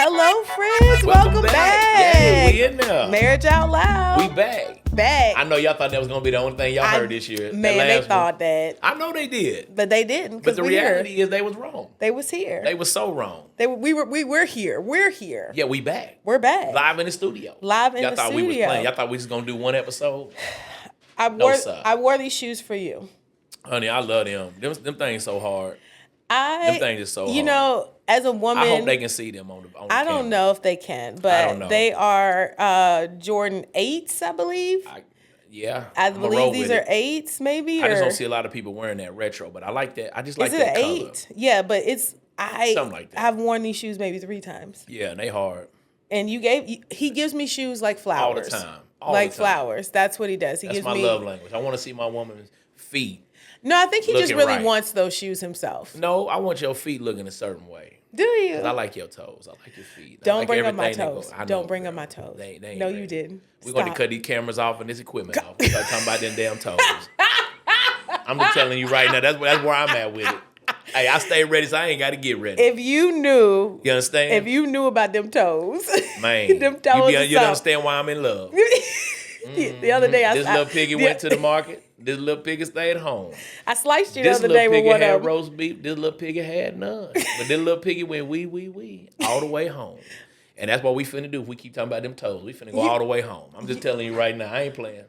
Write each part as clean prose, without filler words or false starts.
Hello, friends. Welcome Welcome back. back. Yeah, we in there. Marriage Out Loud. We back. Back. I know y'all thought that was gonna be the only thing y'all heard this year. Man, they thought that. I know they did. But they didn't. But the reality is they was wrong. They was here. They was so wrong. We're here. We're here. Yeah, we back. We're back. Live in the studio. Live in y'all the thought studio. we was playing. Y'all thought we was gonna do one episode. I wore these shoes for you. Honey, I love them. Them things so hard. Them things is so hard. You know, as a woman, I hope they can see them on the I camera. don't know if they can, but they are Jordan 8s, I believe. I believe these are 8s, maybe. I just don't see a lot of people wearing that retro, but I like that. I just like that color. Is it an 8? Yeah, but it's something like that. I've worn these shoes maybe 3 times. Yeah, and they hard. And he gives me shoes like flowers. All the time. Like flowers. That's what he does. That's my love language. I want to see my woman's feet. No, I think he just really right. wants those shoes himself. No, I want your feet looking a certain way. Do you? 'Cause I like your toes. I like your feet. Don't bring up my toes. Don't bring up my toes. They no, ready. you didn't. We're going to cut these cameras off and this equipment off. We start talking about them damn toes. I'm just telling you right now. That's where I'm at with it. Hey, I stay ready, so I ain't got to get ready. If you knew. You understand? If you knew about them toes. Man. Them toes you understand why I'm in love. The other day, this little piggy went to the market. This little piggy stayed home. I sliced you the other day with one of them. This little piggy had roast beef. This little piggy had none. But this little piggy went wee all the way home. And that's what we finna do if we keep talking about them toes. We finna go all the way home. I'm just telling you right now, I ain't playing.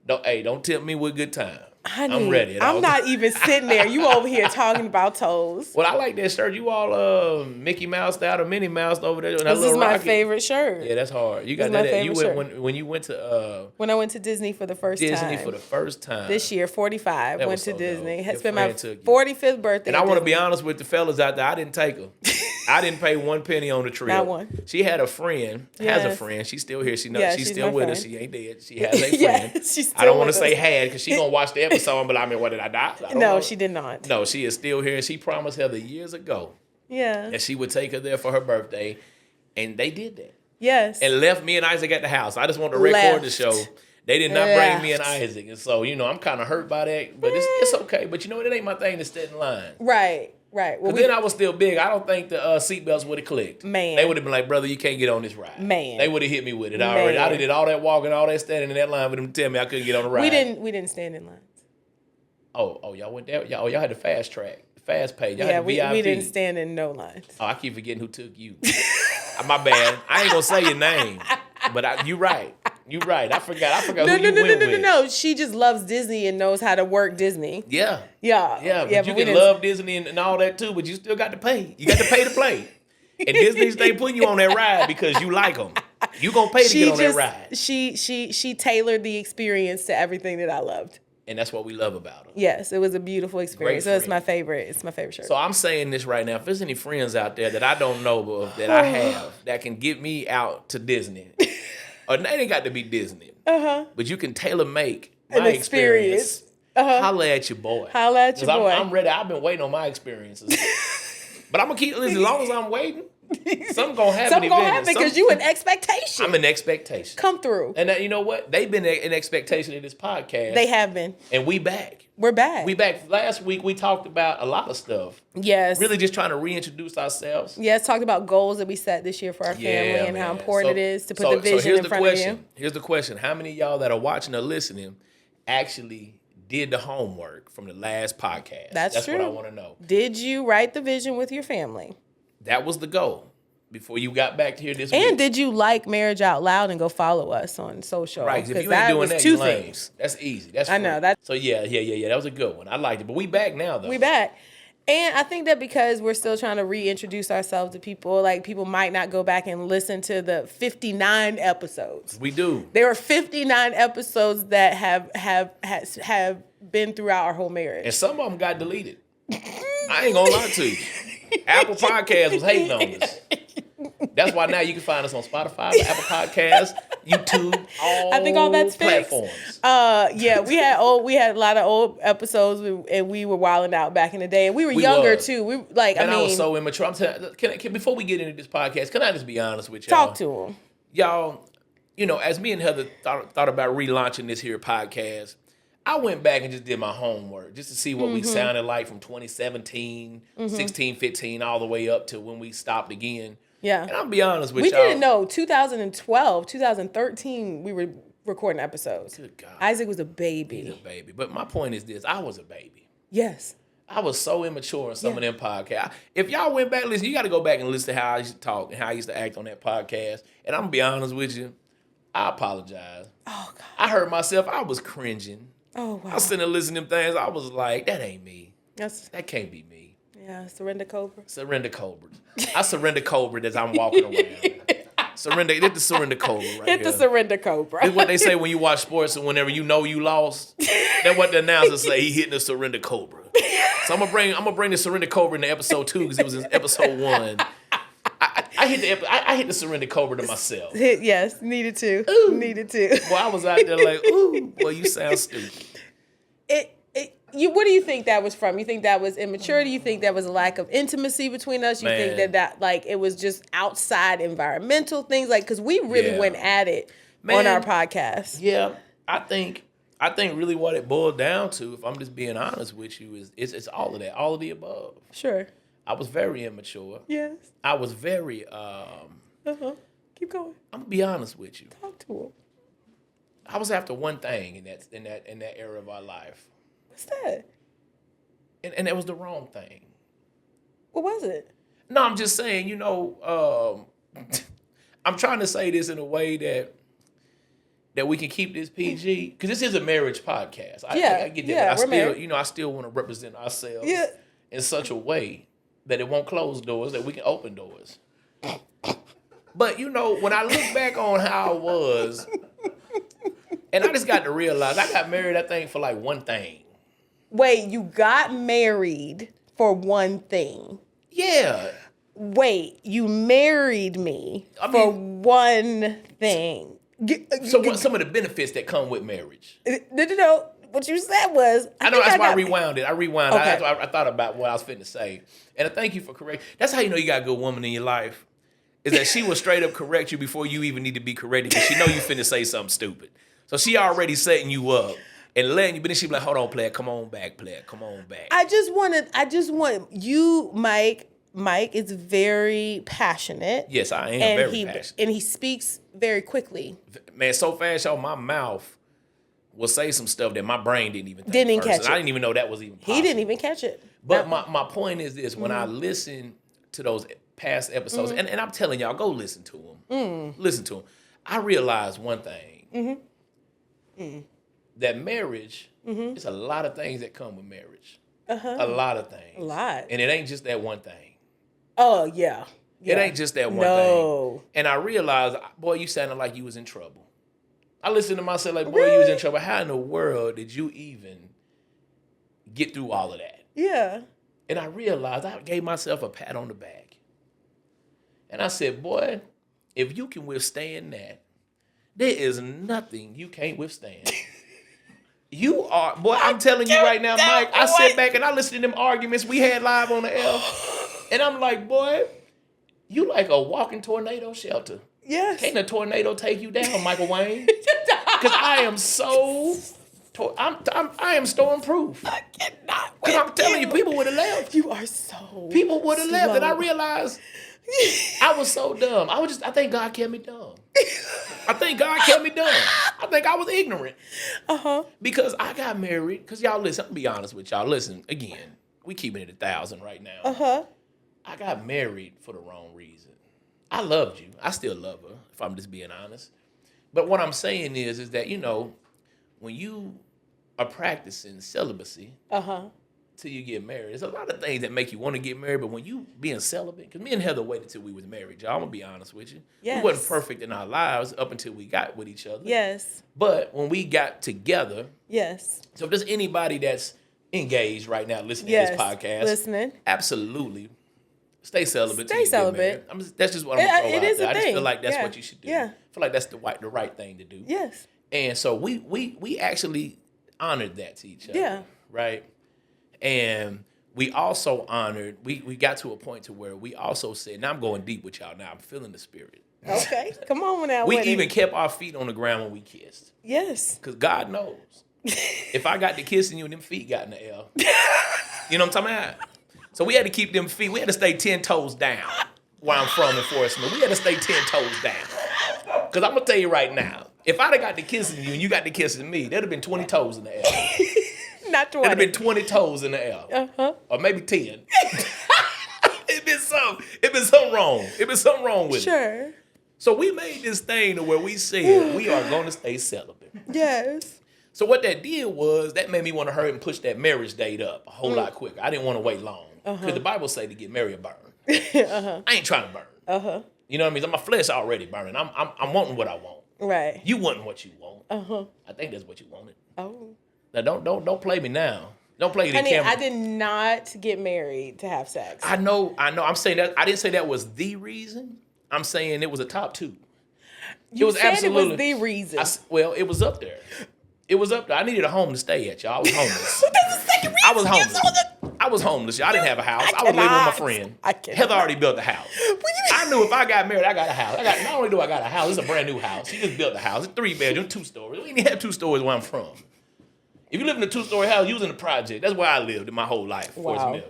Don't tempt me with good time. Honey, I'm ready. I'm not even sitting there. You over here talking about toes. Well, I like that shirt. You all Mickey Mouse out or Minnie Mouse over there. This is my favorite shirt. Yeah, that's hard. You got that. You went when you went to when I went to Disney for the first time. Disney for the first time. This year, 45. That went was to so Disney. dope. It's been my 45th birthday. And I want to be honest with the fellas out there. I didn't take her. I didn't pay 1 penny on the trip. Not one. She had a friend. Has a friend. She's still here. She's still with us. She ain't dead. She has a friend. She's still I don't want to with say us. had because she's gonna watch the episode and be like, I mean, what did I die? I don't know. She did not. No, she is still here. She promised Heather years ago. Yeah. That she would take her there for her birthday, and they did that. Yes. And left me and Isaac at the house. I just want to record the show. They did not bring me and Isaac, and so I'm kind of hurt by that, but it's okay. But you know what? It ain't my thing to sit in line. Right. Well, then I was still big. I don't think the seatbelts would have clicked. Man. They would have been like, brother, you can't get on this ride. Man. They would have hit me with it already. I did all that walking, all that standing in that line for them to tell me I couldn't get on the ride. We didn't stand in lines. Oh, y'all went there? Y'all had the fast track, the fast page. Y'all had the we VIP. didn't stand in no lines. Oh, I keep forgetting who took you. My bad. I ain't gonna say your name, but you right. You right. I forgot who you went with. No. She just loves Disney and knows how to work Disney. Yeah. Yeah. But you can love Disney and all that too, but you still got to pay. You got to pay to play. And Disney's they putting you on that ride because you like them. You gonna pay to get on that ride. She tailored the experience to everything that I loved. And that's what we love about them. Yes, it was a beautiful experience. So it's my favorite. It's my favorite shirt. So I'm saying this right now. If there's any friends out there that I don't know of that I have that can get me out to Disney, or they ain't got to be Disney, but you can tailor make my experience. Holla at your boy. Holla at your boy. I'm ready. I've been waiting on my experiences. But I'm going to keep, as long as I'm waiting, something going to happen. Something going to happen because you in expectation. I'm in expectation. Come through. And you know what? They've been in expectation of this podcast. They have been. And we back. We're back. We back. Last week, we talked about a lot of stuff. Yes. Really just trying to reintroduce ourselves. Yes, talked about goals that we set this year for our family and how important it is to put the vision in front of you. Here's the question. How many of y'all that are watching or listening actually did the homework from the last podcast? That's true. What I want to know. Did you write the vision with your family? That was the goal before you got back here this week. And did you like Marriage Out Loud and go follow us on social? Right, because if you ain't doing that, you lame. That's easy. That's free. I know that. So yeah. That was a good one. I liked it. But we back now, though. We back. And I think that because we're still trying to reintroduce ourselves to people, like people might not go back and listen to the 59 episodes. We do. There were 59 episodes that have been throughout our whole marriage. And some of them got deleted. I ain't gonna lie to you. Apple Podcasts was hating on us. That's why now you can find us on Spotify, Apple Podcasts, YouTube, I think all that's platforms. Yeah, we had a lot of old episodes, and we were wilding out back in the day, and we were younger too. We I was so immature. I'm telling, before we get into this podcast, can I just be honest with y'all? Talk to them, y'all. As me and Heather thought about relaunching this here podcast, I went back and just did my homework just to see what we sounded like from 2017, 16, 15, all the way up to when we stopped again. Yeah. And I'll be honest with We y'all. didn't know 2012, 2013, we were recording episodes. Good God. Isaac was a baby. He's a baby. But my point is this. I was a baby. Yes. I was so immature in some of them podcasts. If y'all went back, listen, you got to go back and listen to how I used to talk and how I used to act on that podcast. And I'm going to be honest with you. I apologize. Oh, God. I heard myself. I was cringing. Oh, wow. I was sitting there listening to them things. I was like, that ain't me. That can't be me. Yeah, surrender cobra. Surrender cobra. I surrender cobra as I'm walking around. Surrender. Hit the surrender cobra right Hit here. the surrender cobra. This is what they say when you watch sports and whenever you know you lost. That's what the announcer say. He hitting the surrender cobra. So I'm gonna bring the surrender cobra into episode 2 because it was in episode 1. I hit the surrender cobra to myself. Yes, needed to. Ooh. Needed to. Boy, I was out there like, ooh, boy, you sound stupid. What do you think that was from? You think that was immaturity? You think that was a lack of intimacy between us? You think that like it was just outside environmental ththings? Like, because we really went at it on our podcast. Yeah, I think really what it boiled down to, if I'm just being honest with you, is it's all of that, all of the above. Sure. I was very immature. Yes. I was very Keep going. I'm gonna be honest with you. Talk to him. I was after one thing in that era of our life. What's that? And it was the wrong thing. What was it? No, I'm just saying, I'm trying to say this in a way that we can keep this PG, because this is a marriage podcast. I get that. Yeah, but married. I still want to represent ourselves Yeah. in such a way that it won't close doors, that we can open doors. But when I look back on how I was, and I just got to realize I got married, I think, for like one thing. Wait, you got married for one thing. Yeah. Wait, you married me for one thing. So what some of the benefits that come with marriage? No. What you said was... I know, that's why I rewound it. Okay. I thought about what I was finna say. And I thank you for correcting. That's how you know you got a good woman in your life, is that she will straight up correct you before you even need to be corrected, because she know you finna say something stupid. So she already setting you up and letting you, but then she be like, hold on, player, come on back, player, come on back. I just want you, Mike. Mike is very passionate. Yes, I am very passionate. And he speaks very quickly. Man, so fast, y'all, my mouth will say some stuff that my brain didn't even think catch it. I didn't even know that was even possible. He didn't even catch it. But my point is this: when I listen to those past episodes, and I'm telling y'all, go listen to them. Listen to them. I realized one thing: that marriage is a lot of things that come with marriage. A lot of things. A lot. And it ain't just that one thing. Oh yeah. It ain't just that one thing. And I realized, boy, you sounded like you was in trouble. I listened to myself like, boy, you was in trouble. How in the world did you even get through all of that? Yeah. And I realized I gave myself a pat on the back. And I said, boy, if you can withstand that, there is nothing you can't withstand. You are, boy, I'm telling you right now, Mike, I sit back and I listen to them arguments we had live on the air. And I'm like, boy, you like a walking tornado shelter. Yes. Can't a tornado take you down, Michael Wayne? Because I am so, I am storm-proof. I cannot. Because I'm telling you, people would have left. You are so. People would have left, and I slow. realized I was so dumb. I think God kept me dumb. I think God kept me dumb. I think I was ignorant. Because I got married. Because y'all listen, I'm gonna be honest with y'all. Listen, again, we keeping it 1,000 right now. I got married for the wrong reason. I loved you. I still love her, if I'm just being honest. But what I'm saying is that, when you are practicing celibacy till you get married, there's a lot of things that make you want to get married, but when you being celibate, because me and Heather waited till we was married, y'all, I'm going to be honest with you. Yes. We wasn't perfect in our lives up until we got with each other. Yes. But when we got together, Yes. so if there's anybody that's engaged right now listening to this podcast, listening, absolutely. Stay celibate. Stay celibate. That's just what I'm going to throw out there. I just thing. feel like that's what you should do. Yeah. I feel like that's the right thing to do. Yes. And so we actually honored that to each other. Yeah. Right? And we also honored, we got to a point to where we also said, now I'm going deep with y'all now. I'm feeling the spirit. Okay. Come on now. We even kept our feet on the ground when we kissed. Yes. Because God knows. If I got to kissing you and them feet got in the air. You know what I'm talking about? So we had to keep them feet. We had to stay 10 toes down. where I'm from in Fort Smith. We had to stay 10 toes down. Because I'm going to tell you right now, if I'd have got to kissing you and you got to kissing me, there'd have been 20 toes in the air. Not 20. There'd have been 20 toes in the air. Or maybe 10. It'd been something wrong. It'd been something wrong with it. Sure. So we made this thing to where we said we are going to stay celibate. Yes. So what that did was that made me want to hurry and push that marriage date up a whole lot quicker. I didn't want to wait long. Because the Bible say to get married or burn. I ain't trying to burn. You know what I mean? My flesh already burning. I'm wanting what I want. Right. You wanting what you want. I think that's what you wanted. Oh. Now don't play me now. Don't play the camera. I did not get married to have sex. I know. I'm saying that. I didn't say that was the reason. I'm saying it was a top 2. You said it was the reason. Well, it was up there. It was up there. I needed a home to stay at, y'all. I was homeless. That's the second reason. I was homeless. I was homeless. Y'all. I didn't have a house. I was living with my friend. Heather already built the house. I knew if I got married, I got a house. Not only do I got a house, it's a brand new house. She just built the house. It's 3 bedroom, 2 stories. We didn't have 2 stories where I'm from. If you live in a 2-story house, you was in the project. That's where I lived in my whole life. Fort Smith.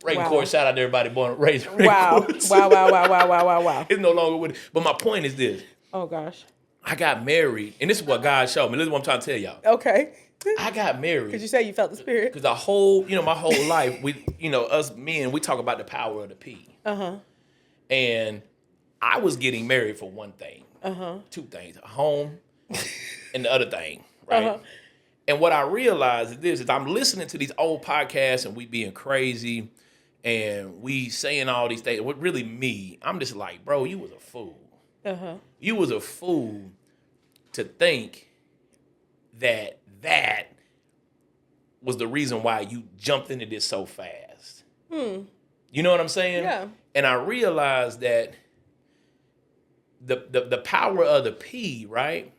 Reagan Court, shout out to everybody born and raised in Reagan Court. Wow. It's no longer with it. But my point is this. Oh, gosh. I got married, and this is what God showed me. This is what I'm trying to tell y'all. Okay. I got married. Because you say you felt the spirit. Because my whole life, us men, we talk about the power of the P. And I was getting married for one thing. 2 things. A home and the other thing, right? And what I realized is this, is I'm listening to these old podcasts and we being crazy and we saying all these things. What really me, I'm just like, bro, you was a fool. You was a fool to think that was the reason why you jumped into this so fast. You know what I'm saying? Yeah. And I realized that the power of the P, right,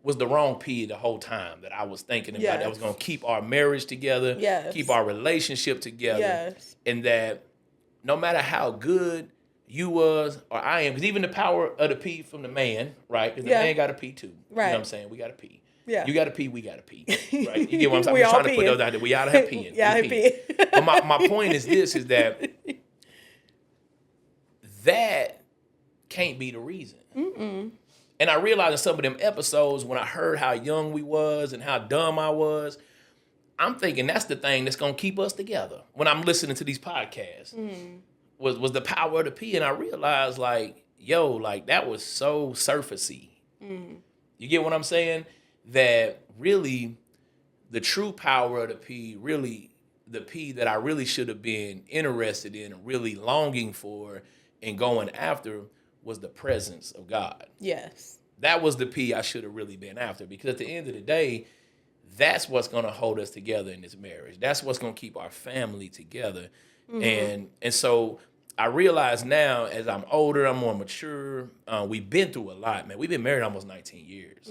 was the wrong P the whole time that I was thinking about that was going to keep our marriage together, keep our relationship together, and that no matter how good you was or I am, because even the power of the P from the man, right, because the man got a P too. Right. You know what I'm saying? We got a P. Yeah. You got a P, we got a P. Right? You get what I'm saying? I'm trying to put those out there. We ought to have P. But my point is this, is that can't be the reason. And I realized in some of them episodes when I heard how young we was and how dumb I was, I'm thinking that's the thing that's going to keep us together. When I'm listening to these podcasts, was the power of the P. And I realized that was so surfacey. You get what I'm saying? That really the true power of the P, really the P that I really should have been interested in and really longing for and going after was the presence of God. Yes. That was the P I should have really been after, because at the end of the day, that's what's going to hold us together in this marriage. That's what's going to keep our family together. And so I realize now, as I'm older, I'm more mature. We've been through a lot, man. We've been married almost 19 years.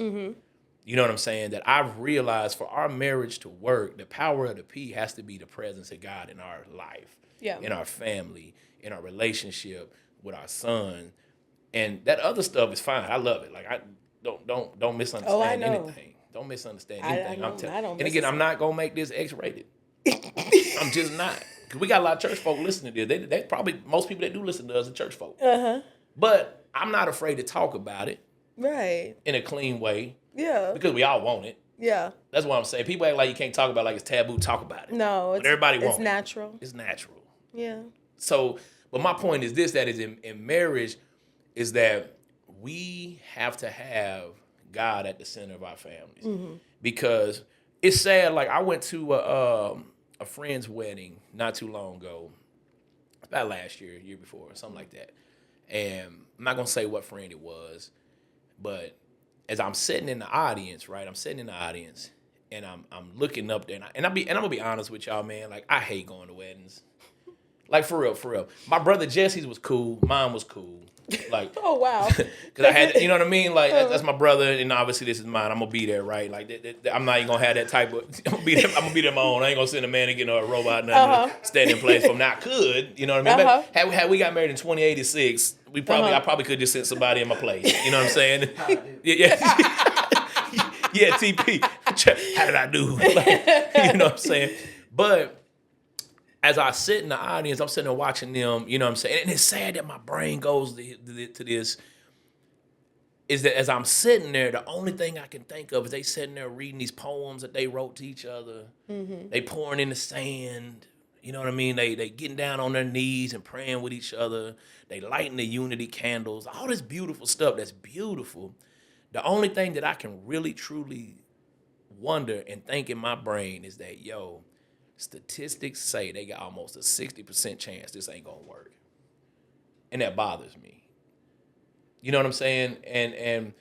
You know what I'm saying? That I've realized for our marriage to work, the power of the P has to be the presence of God in our life, in our family, in our relationship with our son. And that other stuff is fine. I love it. Like, I don't misunderstand anything. Don't misunderstand anything. And again, I'm not gonna make this X-rated. I'm just not. Because we got a lot of church folk listening to this. They probably, most people that do listen to us are church folk. But I'm not afraid to talk about it. Right. In a clean way. Yeah. Because we all want it. Yeah. That's what I'm saying. People act like you can't talk about it, like it's taboo to talk about it. No, but everybody wants it. It's natural. It's natural. Yeah. So, but my point is this, that is in marriage, is that we have to have God at the center of our families. Because it's sad, like I went to a friend's wedding not too long ago, about last year, year before, something like that. And I'm not going to say what friend it was, but as I'm sitting in the audience, right? I'm sitting in the audience and I'm looking up there, and I'm going to be honest with y'all, man. Like, I hate going to weddings. Like, for real. My brother Jesse's was cool. Mine was cool. Like, oh, wow. Because I had, you know what I mean? Like, that's my brother, and obviously this is mine. I'm going to be there, right? Like, I'm not even going to have that type of, I'm going to be there my own. I ain't going to send a man to get a robot, nothing to stand in place from. Now, I could, you know what I mean? But had we got married in 2086, I probably could just send somebody in my place. You know what I'm saying? Yeah, TP. How did I do? Like, you know what I'm saying? But as I sit in the audience, I'm sitting there watching them, you know what I'm saying? And it's sad that my brain goes to this, is that as I'm sitting there, the only thing I can think of is they sitting there reading these poems that they wrote to each other. Mm-hmm. They pouring in the sand. You know what I mean? They getting down on their knees and praying with each other. They lighting the unity candles. All this beautiful stuff that's beautiful. The only thing that I can really, truly wonder and think in my brain is that, statistics say they got almost a 60% chance this ain't gonna work. And that bothers me. You know what I'm saying? And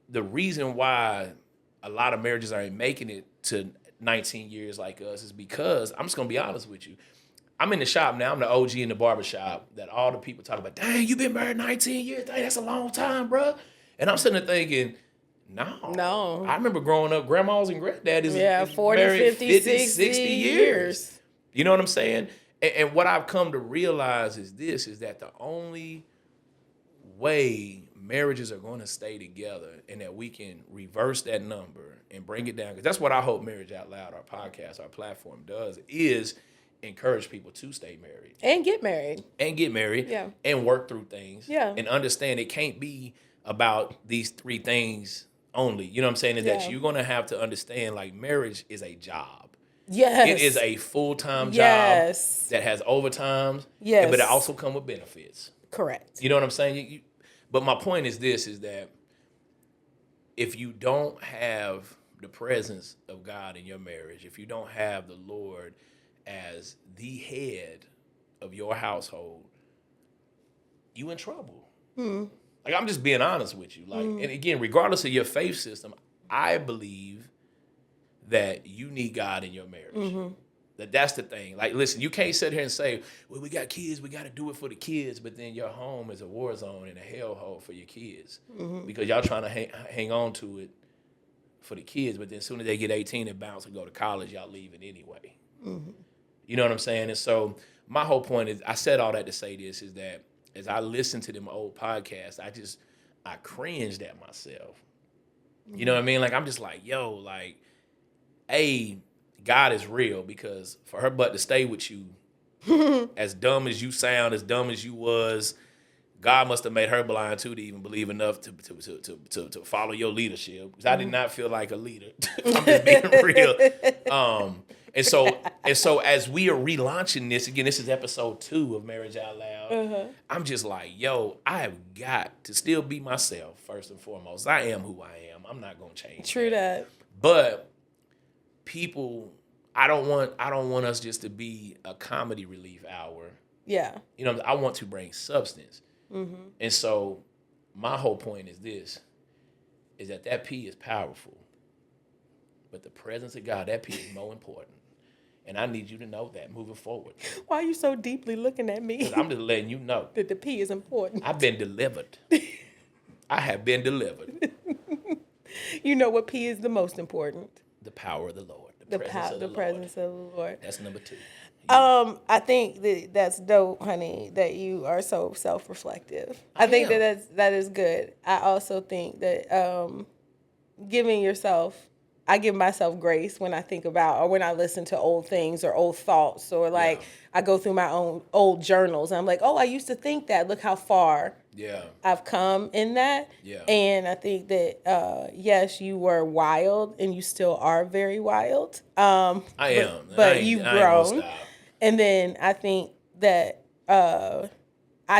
the reason why a lot of marriages aren't making it to 19 years like us is because, I'm just going to be honest with you. I'm in the shop now. I'm the OG in the barber shop that all the people talk about. Dang, you been married 19 years? Dang, that's a long time, bro. And I'm sitting there thinking, no. I remember growing up, grandmas and granddaddies is 40, married 50, 60 years. You know what I'm saying? And what I've come to realize is that the only way marriages are going to stay together and that we can reverse that number and bring it down, because that's what I hope Marriage Out Loud, our podcast, our platform does, is encourage people to stay married. And get married. And work through things. Yeah. And understand it can't be about these three things only. You know what I'm saying? Is that you're going to have to understand, like, marriage is a job. Yes. It is a full-time job that has overtime. Yes. But it also comes with benefits. Correct. You know what I'm saying? But my point is this, is that if you don't have the presence of God in your marriage, if you don't have the Lord as the head of your household, you in trouble. Like, I'm just being honest with you. Like, and again, regardless of your faith system, I believe that you need God in your marriage. That's the thing. Like, listen, you can't sit here and say, well, we got kids, we got to do it for the kids, but then your home is a war zone and a hellhole for your kids because y'all trying to hang on to it for the kids, but then as soon as they get 18 and bounce and go to college, y'all leave it anyway. You know what I'm saying? And so my whole point is, I said all that to say this, is that as I listen to them old podcasts, I cringed at myself. You know what I mean? Like, I'm just like, God is real, because for her butt to stay with you, as dumb as you sound, as dumb as you was, God must have made her blind too to even believe enough to follow your leadership. Because I did not feel like a leader. I'm just being real. And so as we are relaunching this again, this is episode 2 of Marriage Out Loud. I'm just like, I have got to still be myself first and foremost. I am who I am. I'm not gonna change. True that. But people, I don't want us just to be a comedy relief hour. Yeah. You know, I want to bring substance. And so my whole point is this, is that P is powerful, but the presence of God, that P is more important. And I need you to know that moving forward. Why are you so deeply looking at me? 'Cause I'm just letting you know that the P is important. I've been delivered. I have been delivered. You know what P is the most important? The power of the Lord. The presence of the Lord. That's number 2. I think that's dope, honey, that you are so self-reflective. I think that is good. I also think that I give myself grace when I think about, or when I listen to old things or old thoughts, or like I go through my own old journals and I'm like, oh, I used to think that. Look how far I've come in that. Yeah. And I think that, yes, you were wild and you still are very wild. I am. But you've grown. And then I think that I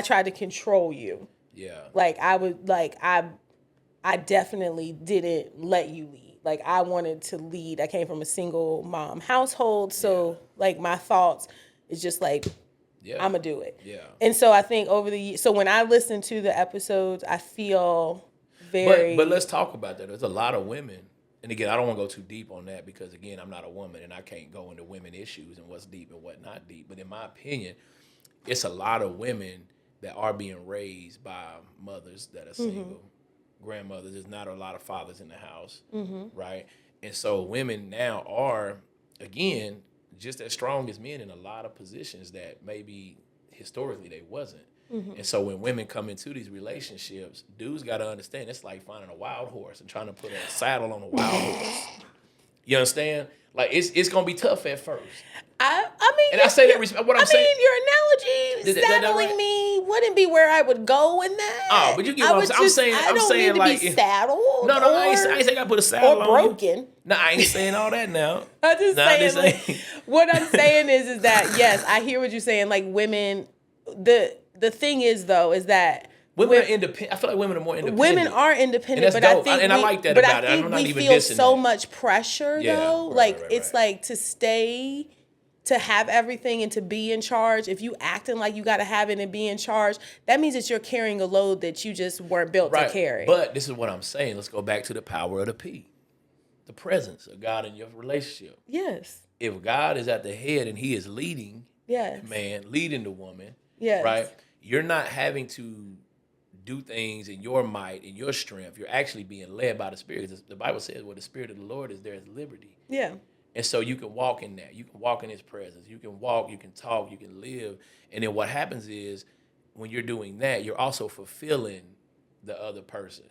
tried to control you. Yeah. Like I definitely didn't let you lead. Like, I wanted to lead. I came from a single mom household. So like my thoughts is just like, I'm going to do it. Yeah. And so I think over the years, so when I listen to the episodes, I feel very. But let's talk about that. There's a lot of women. And again, I don't want to go too deep on that because, again, I'm not a woman and I can't go into women issues and what's deep and what not deep. But in my opinion, it's a lot of women that are being raised by mothers that are single, grandmothers. There's not a lot of fathers in the house, right? And so women now are, again, just as strong as men in a lot of positions that maybe historically they wasn't. And so when women come into these relationships, dudes got to understand it's like finding a wild horse and trying to put a saddle on a wild horse. You understand? Like, it's going to be tough at first. I mean, and I say that. What I'm saying, your analogy saddling me wouldn't be where I would go in that. Oh, but you get what I'm saying. I don't need to be saddled. No, I ain't saying I put a saddle or broken. On you. No, I ain't saying all that now. I'm just saying. What I'm saying is that yes, I hear what you're saying. Like women, the thing is though, is that. Women are independent. I feel like women are more independent. Women are independent, but dope. I think I like that about it. I'm not even feel so that. much pressure though. It's like to have everything and to be in charge. If you acting like you got to have it and be in charge, that means that you're carrying a load that you just weren't built to carry. But this is what I'm saying. Let's go back to the power of the P, the presence of God in your relationship. Yes. If God is at the head and He is leading, yes, the man, leading the woman, yes, right? You're not having to do things in your might, in your strength. You're actually being led by the Spirit. The Bible says where the Spirit of the Lord is, there is liberty. Yeah. And so you can walk in that. You can walk in His presence. You can walk, you can talk, you can live. And then what happens is when you're doing that, you're also fulfilling the other person.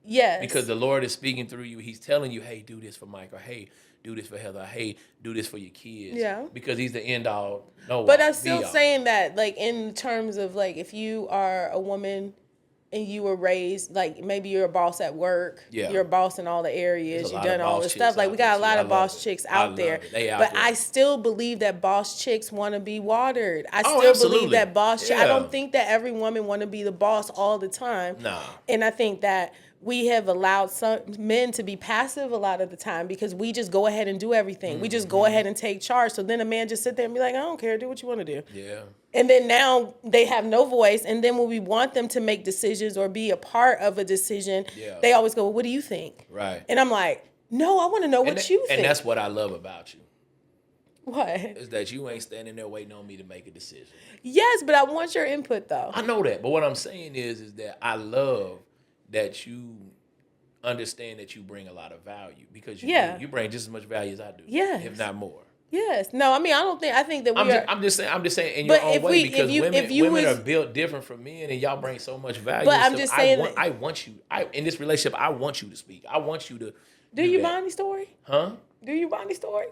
Yes. Because the Lord is speaking through you. He's telling you, hey, do this for Mike, or hey, do this for Heather, or hey, do this for your kids. Yeah. Because He's the end all, no. But I'm still saying that, like, in terms of, like, if you are a woman and you were raised, like, maybe you're a boss at work, you're a boss in all the areas, you've done all this stuff. Like, we got a lot of boss chicks out there. But I still believe that boss chicks want to be watered. I still believe that boss I don't think that every woman want to be the boss all the time. No. And I think that we have allowed some men to be passive a lot of the time because we just go ahead and do everything. Mm-hmm. We just go ahead and take charge. So then a man just sit there and be like, I don't care, do what you want to do. Yeah. And then now they have no voice. And then when we want them to make decisions or be a part of a decision, they always go, well, what do you think? Right. And I'm like, no, I want to know what you think. And that's what I love about you. What? Is that you ain't standing there waiting on me to make a decision. Yes, but I want your input though. I know that. But what I'm saying is that I love that you understand that you bring a lot of value because you bring just as much value as I do. Yes. If not more. Yes. No, I mean, I think that I'm just saying in your own way because women are built different from men and y'all bring so much value. But I'm just saying I want you in this relationship, I want you to speak. I want you to Do you buy any story? Huh? Do you buy any story?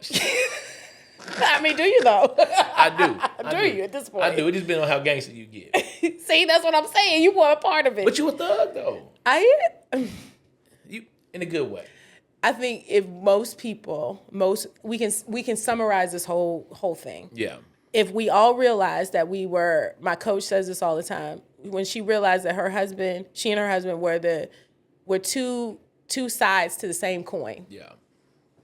I mean, do you though? I do. Do you at this point? I do. It just depends on how gangster you get. See, that's what I'm saying. You were a part of it. But you a thug though. You in a good way. I think if most people, we can summarize this whole thing. Yeah. If we all realized that my coach says this all the time, when she realized that she and her husband were two sides to the same coin. Yeah.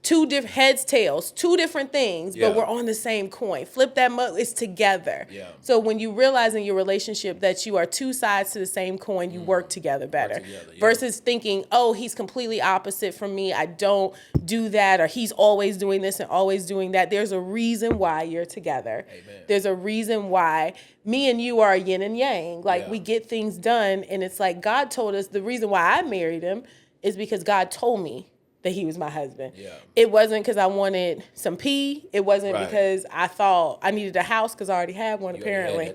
Two different heads, tails, two different things, but we're on the same coin. Flip that it's together. Yeah. So when you realize in your relationship that you are two sides to the same coin, you work together better. Versus thinking, oh, he's completely opposite from me. I don't do that, or he's always doing this and always doing that. There's a reason why you're together. Amen. There's a reason why me and you are yin and yang. Like we get things done, and it's like God told us the reason why I married him is because God told me that he was my husband. Yeah. It wasn't because I wanted some pee. It wasn't because I thought I needed a house because I already had one, apparently.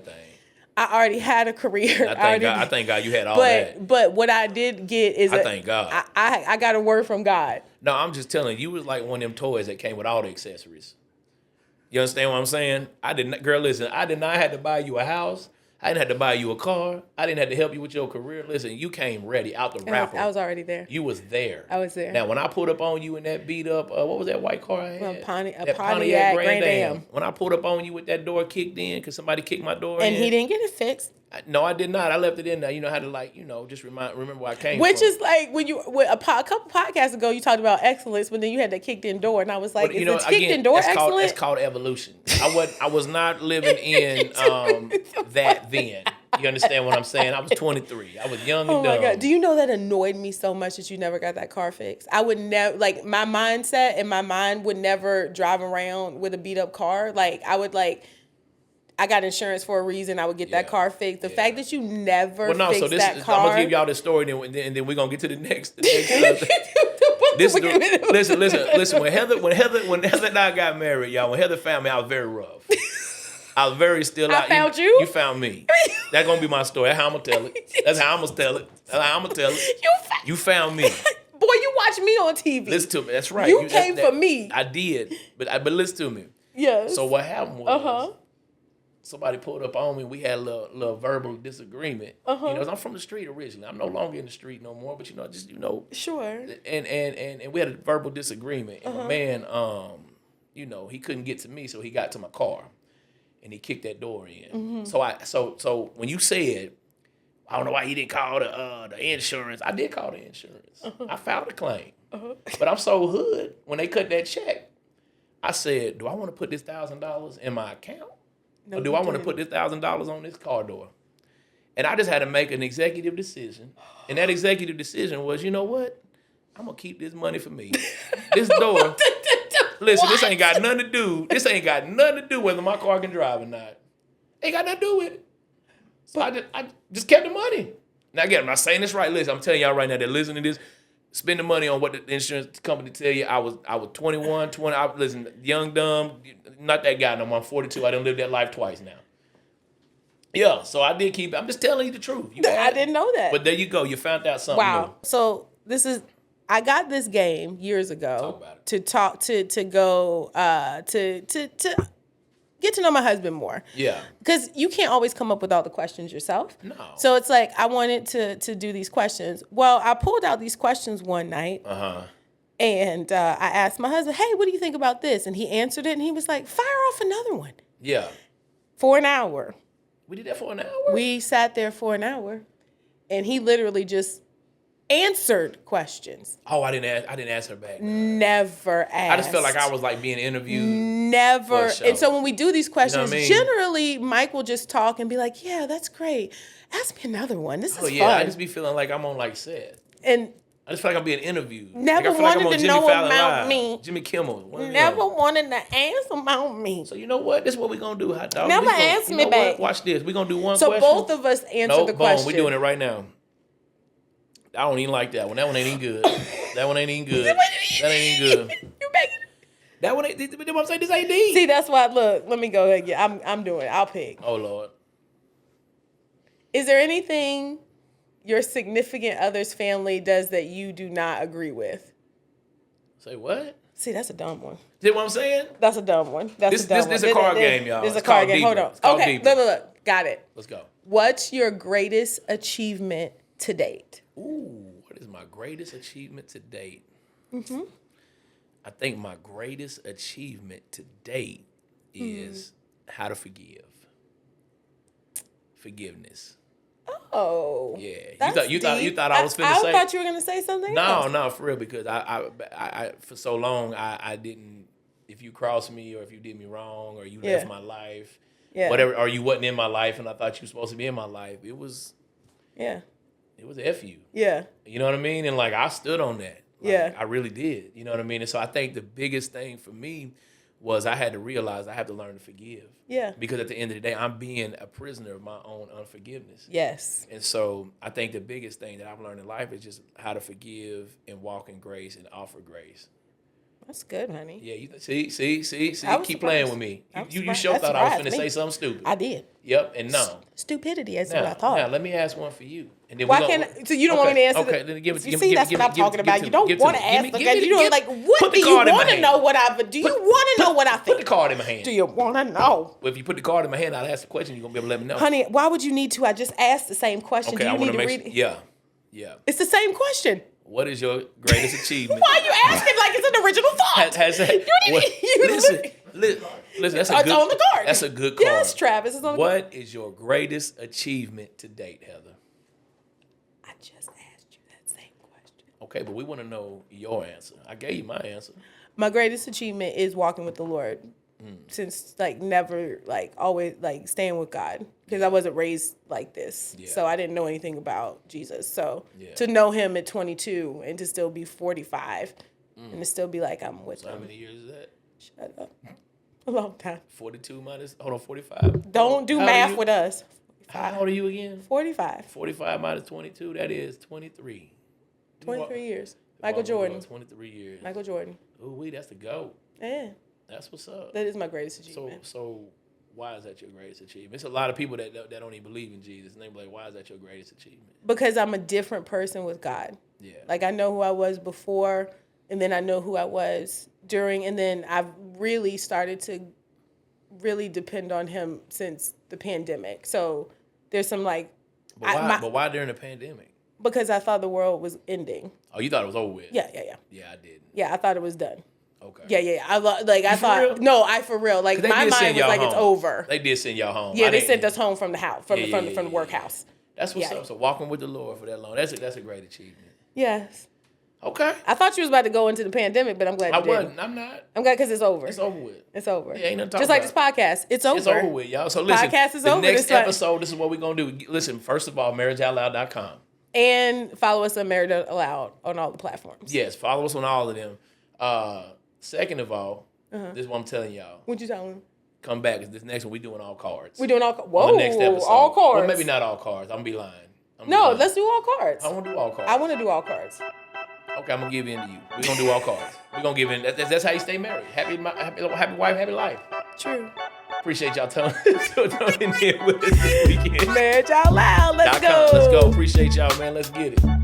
I already had a career. I thank God you had all that. But what I did get is thank God. I got a word from God. No, I'm just telling you was like one of them toys that came with all the accessories. You understand what I'm saying? Girl, listen, I did not have to buy you a house. I didn't have to buy you a car. I didn't have to help you with your career. Listen, you came ready out the wrapper. I was already there. You was there. I was there. Now, when I pulled up on you in that beat up, what was that white car I had? Pontiac Grand Am. When I pulled up on you with that door kicked in because somebody kicked my door and he didn't get it fixed. No, I did not. I left it in there. You know how to just remember where I came From. Which from. is like when a couple podcasts ago you talked about excellence, but then you had that kicked in door, and I was like, is the kicked in door excellent? It's called evolution. I was not living in that then. You understand what I'm saying? I was 23. I was young and dumb. Oh my God. Do you know that annoyed me so much that you never got that car fixed? I would never, like, my mindset and my mind would never drive around with a beat up car. Like, I got insurance for a reason. I would get that car fixed. The fact that you never fixed that car. I'm going to give y'all this story and then we're going to get to the next. Listen. When Heather and I got married, y'all, when Heather found me, I was very rough. I was very still out. I found you? You found me. That's going to be my story. That's how I'm going to tell it. That's how I'm going to tell it. You found me. Boy, you watch me on TV. Listen to me. That's right. You came for me. I did. But listen to me. Yes. So what happened was somebody pulled up on me. We had a little verbal disagreement. You know, I'm from the street originally. I'm no longer in the street no more, but Sure. And we had a verbal disagreement. And my man, he couldn't get to me, so he got to my car, and he kicked that door in. So when you said, I don't know why he didn't call the insurance. I did call the insurance. I filed a claim. But I'm so hood, when they cut that check, I said, do I want to put this $1,000 in my account? Or do I want to put this $1,000 on this car door? And I just had to make an executive decision. And that executive decision was, you know what? I'm going to keep this money for me. This door, listen, this ain't got nothing to do. This ain't got nothing to do whether my car can drive or not. Ain't got nothing to do with it. So I just kept the money. Now again, I'm not saying this right. Listen, I'm telling y'all right now that listening to this, spend the money on what the insurance company tell you. I was 21, 20. Listen, young, dumb, not that guy no more. I'm 42. I done lived that life twice now. Yeah, so I did keep. I'm just telling you the truth. I didn't know that. But there you go. You found out something new. So I got this game years ago to go to get to know my husband more. Yeah. Because you can't always come up with all the questions yourself. No. So it's like I wanted to do these questions. Well, I pulled out these questions one night. And I asked my husband, hey, what do you think about this? And he answered it, and he was like, fire off another one. Yeah. For an hour. We did that for an hour? We sat there for an hour, and he literally just answered questions. Oh, I didn't ask her back. Never asked. I just felt like I was like being interviewed. Never. And so when we do these questions, generally Mike will just talk and be like, yeah, that's great. Ask me another one. This is fun. I just be feeling like I'm on like set. And I just feel like I'm being interviewed. Never wanted to know about me. Jimmy Kimmel. Never wanted to ask about me. So you know what? This is what we're going to do, hot dog. Never ask me back. Watch this. We're going to do one question. So both of us answer the question. We're doing it right now. I don't even like that one. That one ain't even good. That one ain't even good. That ain't even good. You making it. That one ain't. I'm saying this ain't deep. See, that's why. Look, let me go ahead. Yeah, I'm doing it. I'll pick. Oh Lord. Is there anything your significant other's family does that you do not agree with? Say what? See, that's a dumb one. See what I'm saying? That's a dumb one. This is a card game, y'all. This is a card game. Hold on. Okay, look. Got it. Let's go. What's your greatest achievement to date? Ooh, what is my greatest achievement to date? I think my greatest achievement to date is how to forgive. Forgiveness. Oh. Yeah. You thought I was finna say? I thought you were gonna say something else. No, for real, because I for so long I didn't. If you crossed me or if you did me wrong or you left my life, whatever, or you wasn't in my life and I thought you were supposed to be in my life, it was F you. Yeah. You know what I mean? And like I stood on that. I really did. You know what I mean? And so I think the biggest thing for me was I had to realize I have to learn to forgive. Yeah. Because at the end of the day, I'm being a prisoner of my own unforgiveness. Yes. And so I think the biggest thing that I've learned in life is just how to forgive and walk in grace and offer grace. That's good, honey. Yeah, see. Keep playing with me. You sure thought I was finna say something stupid. I did. Yep, and no. Stupidity is what I thought. Now, let me ask one for you. And then so you don't want me to answer? Okay, then give it. See, that's what I'm talking about. You don't want to ask because you don't like. What do you want to know? Do you want to know what I think? Put the card in my hand. Do you want to know? Well, if you put the card in my hand, I'll ask the question. You're gonna be able to let me know. Honey, why would you need to? I just asked the same question. Okay, do you need to read it? Yeah. It's the same question. What is your greatest achievement? Why are you asking like it's an original thought? Listen, that's a good. It's on the card. That's a good card. Yes, Travis, it's on the card. What is your greatest achievement to date, Heather? I just asked you that same question. Okay, but we want to know your answer. I gave you my answer. My greatest achievement is walking with the Lord. Since never always staying with God because I wasn't raised like this, so I didn't know anything about Jesus. So to know Him at 22 and to still be 45 and to still be like I'm with Him. How many years is that? Shut up, a long time. 42 minus 45. Don't do math with us. 45. How old are you again? 45. 45 minus 22. That is 23. 23 years. Michael Jordan. 23 years. Michael Jordan. Ooh, that's the GOAT. Yeah. That's what's up. That is my greatest achievement. So why is that your greatest achievement? It's a lot of people that don't even believe in Jesus, and they be like, why is that your greatest achievement? Because I'm a different person with God. Yeah. Like I know who I was before, and then I know who I was during, and then I've really started to really depend on him since the pandemic. So there's some like. But why during the pandemic? Because I thought the world was ending. Oh, you thought it was over with? Yeah. Yeah, I did. Yeah, I thought it was done. Okay. Yeah. I thought. No, for real. Like my mind was like home. It's over. They did send y'all home. Yeah, they sent us home from the house, from the workhouse. That's what's up. So walking with the Lord for that long. That's a great achievement. Yes. Okay. I thought you was about to go into the pandemic, but I'm glad you didn't. I wasn't. I'm not. I'm glad because it's over. It's over with. It's over. Yeah, ain't nothing to Just like this podcast. It's over. It's over with, y'all. So listen, podcast is the over. next episode, this is what we're going to do. Listen, first of all, marriageoutloud.com. And follow us on Marriage Out Loud on all the platforms. Yes, follow us on all of them. Second of all, this is what I'm telling y'all. What you telling them? Come back. This next one, we doing all cards. We doing all cards. Whoa, on the next episode. All cards. Well, maybe not all cards. I'm going to be lying. Let's do all cards. I want to do all cards. I want to do all cards. Okay, I'm going to give in to you. We're going to do all cards. We're going to give in. That's how you stay married. Happy wife, happy life. True. Appreciate y'all tuning in with us this weekend. Marriage Out Loud. Let's go. Let's go. Appreciate y'all, man. Let's get it.